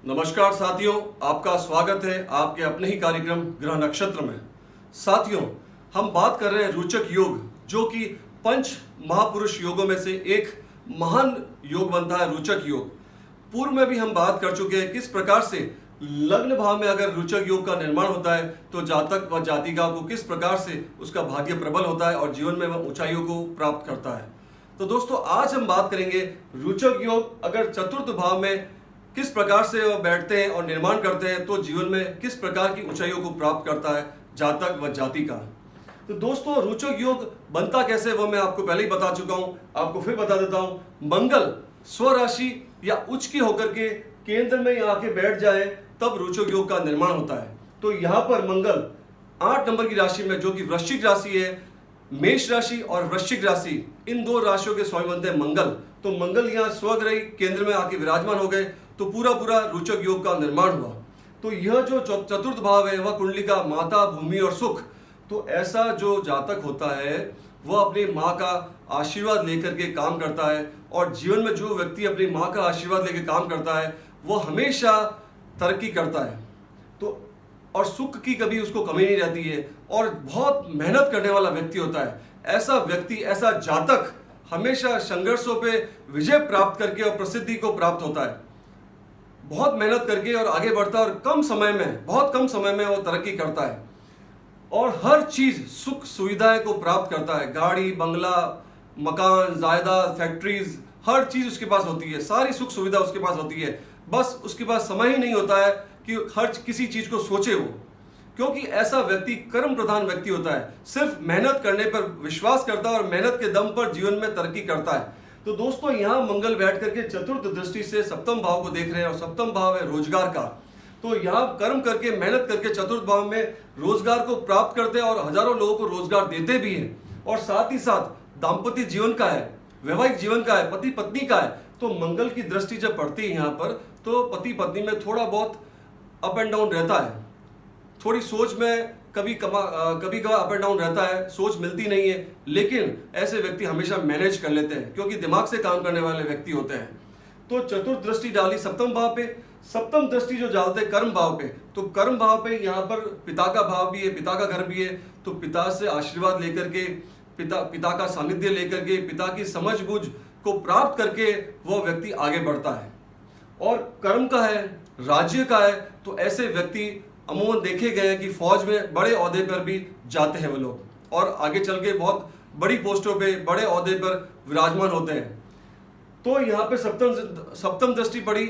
नमस्कार साथियों, आपका स्वागत है आपके अपने ही कार्यक्रम ग्रह नक्षत्र में। साथियों, हम बात कर रहे हैं रोचक योग, जो कि पंच महापुरुष योगों में से एक महान योग बनता है रोचक योग। पूर्व में भी हम बात कर चुके हैं किस प्रकार से लग्न भाव में अगर रोचक योग का निर्माण होता है तो जातक व जातिका को किस प्रकार से उसका भाग्य प्रबल होता है और जीवन में वह ऊंचाइयों को प्राप्त करता है। तो दोस्तों, आज हम बात करेंगे रोचक योग अगर चतुर्थ भाव में किस प्रकार से वह बैठते हैं और निर्माण करते हैं तो जीवन में किस प्रकार की ऊंचाइयों को प्राप्त करता है जातक व जातिका। तो दोस्तों, रोचक योग बनता कैसे वो मैं आपको पहले ही बता चुका हूं, आपको फिर बता देता हूं। मंगल स्वराशि या उच्च की होकर के केंद्र में आके बैठ जाए तब रोचक योग का निर्माण होता है। तो यहाँ पर मंगल 8 नंबर की राशि में, जो कि वृश्चिक राशि है, मेष राशि और वृश्चिक राशि, इन दो राशियों के स्वामी बनते हैं मंगल। तो मंगल यहाँ स्वग्रही केंद्र में आके विराजमान हो गए तो पूरा रोचक योग का निर्माण हुआ। तो यह जो चतुर्थ भाव है वह कुंडली का माता, भूमि और सुख। तो ऐसा जो जातक होता है वह अपनी माँ का आशीर्वाद लेकर के काम करता है, और जीवन में जो व्यक्ति अपनी माँ का आशीर्वाद लेकर काम करता है वह हमेशा तरक्की करता है। तो और सुख की कभी उसको कमी नहीं रहती है, और बहुत मेहनत करने वाला व्यक्ति होता है। ऐसा व्यक्ति, ऐसा जातक हमेशा संघर्षों पे विजय प्राप्त करके और प्रसिद्धि को प्राप्त होता है। बहुत मेहनत करके और आगे बढ़ता है, और बहुत कम समय में वो तरक्की करता है, और हर चीज सुख सुविधाएं को प्राप्त करता है। गाड़ी, बंगला, मकान, जायदाद, फैक्ट्रीज, हर चीज उसके पास होती है, सारी सुख सुविधा उसके पास होती है। बस उसके पास समय ही नहीं होता है कि हर किसी चीज को सोचे वो, क्योंकि ऐसा व्यक्ति कर्म प्रधान व्यक्ति होता है। सिर्फ मेहनत करने पर विश्वास करता है और मेहनत के दम पर जीवन में तरक्की करता है। तो दोस्तों, यहाँ मंगल बैठ करके चतुर्थ दृष्टि से सप्तम भाव को देख रहे हैं, और सप्तम भाव है रोजगार का। तो यहाँ कर्म करके, मेहनत करके चतुर्थ भाव में रोजगार को प्राप्त करते हैं और हजारों लोगों को रोजगार देते भी हैं। और साथ ही साथ दाम्पत्य जीवन का है, वैवाहिक जीवन का है, पति पत्नी का है। तो मंगल की दृष्टि जब पड़ती है यहाँ पर, तो पति पत्नी में थोड़ा बहुत अप एंड डाउन रहता है, थोड़ी सोच में कभी कभी अप एंड डाउन रहता है, सोच मिलती नहीं है। लेकिन ऐसे व्यक्ति हमेशा मैनेज कर लेते हैं, क्योंकि दिमाग से काम करने वाले व्यक्ति होते हैं। तो चतुर्थ दृष्टि डाली सप्तम भाव पे, सप्तम दृष्टि जो डालते हैं कर्म भाव पे, तो कर्म भाव पे यहाँ पर पिता का भाव भी है, पिता का घर भी है। तो पिता से आशीर्वाद लेकर के, पिता का सानिध्य लेकर के, पिता की समझ बूझ को प्राप्त करके वह व्यक्ति आगे बढ़ता है। और कर्म का है, राज्य का है, तो ऐसे व्यक्ति अमूमन देखे गए हैं कि फौज में बड़े ओहदे पर भी जाते हैं वो लोग, और आगे चल के बहुत बड़ी पोस्टों पे, बड़े ओहदे पर विराजमान होते हैं। तो यहाँ पे सप्तम दृष्टि पड़ी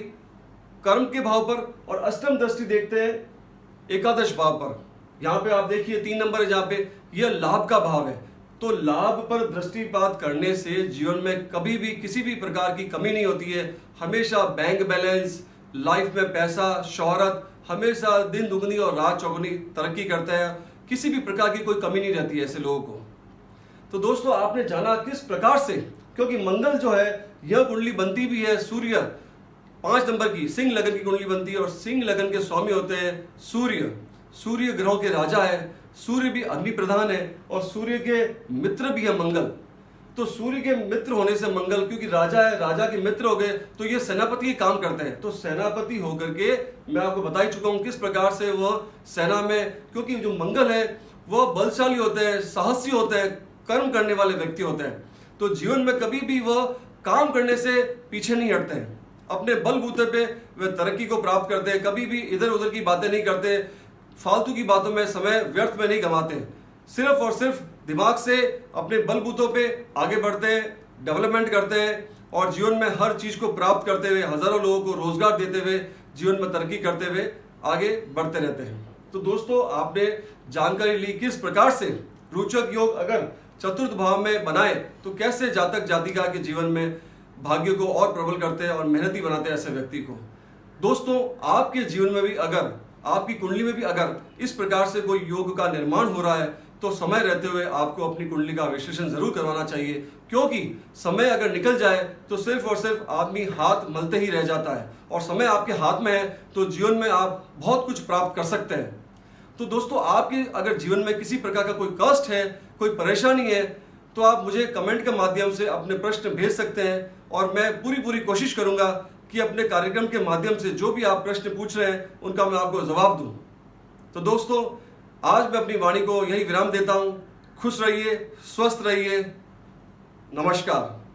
कर्म के भाव पर, और अष्टम दृष्टि देखते हैं एकादश भाव पर। यहाँ पे आप देखिए 3 नंबर है, जहाँ पे यह लाभ का भाव है। तो लाभ पर दृष्टिपात करने से जीवन में कभी भी किसी भी प्रकार की कमी नहीं होती है। हमेशा बैंक बैलेंस, लाइफ में पैसा, शोहरत, हमेशा दिन दुगनी और रात चौगुनी तरक्की करते हैं। किसी भी प्रकार की कोई कमी नहीं रहती है ऐसे लोगों को। तो दोस्तों, आपने जाना किस प्रकार से, क्योंकि मंगल जो है यह कुंडली बनती भी है सूर्य 5 नंबर की सिंह लगन की कुंडली बनती है, और सिंह लगन के स्वामी होते हैं सूर्य। सूर्य ग्रहों के राजा है, सूर्य भी अग्नि प्रधान है, और सूर्य के मित्र भी है मंगल। तो सूर्य के मित्र होने से मंगल, क्योंकि राजा है, राजा के मित्र हो गए, तो ये सेनापति के काम करते हैं। तो सेनापति होकर के मैं आपको बता ही चुका हूं किस प्रकार से वह सेना में, क्योंकि जो मंगल है वह बलशाली होते हैं, साहसी होते हैं, कर्म करने वाले व्यक्ति होते हैं। तो जीवन में कभी भी वह काम करने से पीछे नहीं हटते हैं, अपने बलबूते पे वे तरक्की को प्राप्त करते हैं। कभी भी इधर उधर की बातें नहीं करते, फालतू की बातों में समय व्यर्थ में नहीं गंवाते, सिर्फ और सिर्फ दिमाग से अपने बलबूतों पे आगे बढ़ते हैं, डेवलपमेंट करते हैं, और जीवन में हर चीज को प्राप्त करते हुए, हजारों लोगों को रोजगार देते हुए, जीवन में तरक्की करते हुए आगे बढ़ते रहते हैं। तो दोस्तों, आपने जानकारी ली किस प्रकार से रोचक योग अगर चतुर्थ भाव में बनाए तो कैसे जातक जातिका के जीवन में भाग्य को और प्रबल करते हैं और मेहनती बनाते हैं ऐसे व्यक्ति को। दोस्तों, आपके जीवन में भी अगर, आपकी कुंडली में भी अगर इस प्रकार से कोई योग का निर्माण हो रहा है तो समय रहते हुए आपको अपनी कुंडली का विश्लेषण जरूर करवाना चाहिए, क्योंकि समय अगर निकल जाए तो सिर्फ और सिर्फ आदमी हाथ मलते ही रह जाता है, और समय आपके हाथ में है तो जीवन में आप बहुत कुछ प्राप्त कर सकते हैं। तो दोस्तों, आपके अगर जीवन में किसी प्रकार का कोई कष्ट है, कोई परेशानी है, तो आप मुझे कमेंट के माध्यम से अपने प्रश्न भेज सकते हैं, और मैं पूरी कोशिश करूंगा कि अपने कार्यक्रम के माध्यम से जो भी आप प्रश्न पूछ रहे हैं उनका मैं आपको जवाब दूं। तो दोस्तों, आज मैं अपनी वाणी को यही विराम देता हूं। खुश रहिए, स्वस्थ रहिए। नमस्कार।